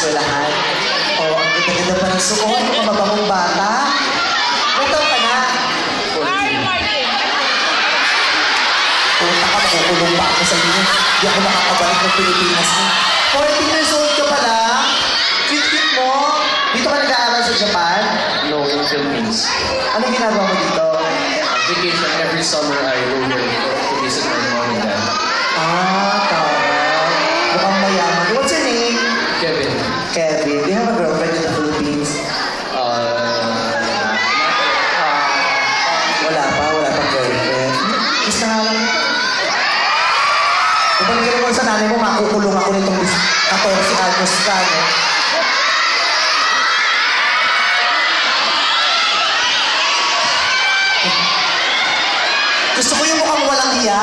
eskwelahan. Oh, ang ganda-ganda pa ng suot, ang mababang bata. May taon ka na? Punta ka, makukulong pa ako sa inyo. Di ako makakabalik ng Pilipinas mo. 14 years old ka pala. Cute-cute mo. Dito ka nag-aaral sa Japan? No, in Philippines. Ano ginagawa mo dito? Vacation every summer I go here to visit my mom and dad. Taray. Mukhang mayaman. What's your name? Kevin. Kevin. Do you have a girlfriend in the Philippines? Wala pang girlfriend. Gusto nga lang. Kung panigyan mo sa nanay mo, makukulong ako nitong 14 anos ka, no? Gusto ko yung mukhang walang hiya.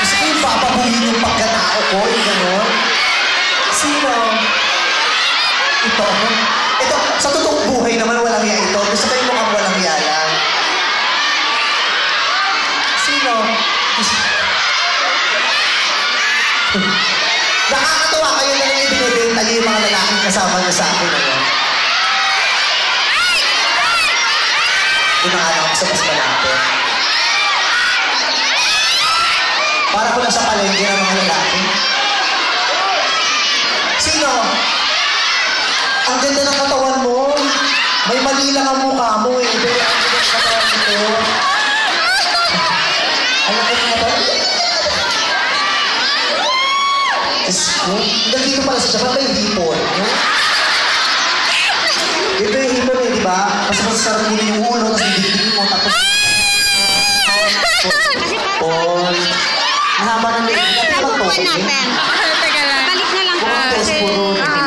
Gusto ko yung papabuhin yung pagkatao ko, yung gano'n. Sino? Ito. Ito, sa totoong buhay naman walang hiya ito. Gusto ko yung mukhang walang hiya lang. Sino? Nakakatawa kayo na rin ibinibenta niyo yung mga lalaking kasama niyo sa akin, ano? Doon na nga ako sa mas malapit. Para ko lang sa palengke ng mga lalaki. Sino? Ang ganda ng katawan mo. May mali lang ang mukha mo eh. Pero ang ganda ng katawan nito. Ano ko yung katawan? Hanggang dito pala sa Japan, may hipon. Ito yung hipon eh, di ba? Mas masasarap nila yung ulo, tapos didikdik mo, tapos... Mahaba na may... Teka lang. Balik na lang.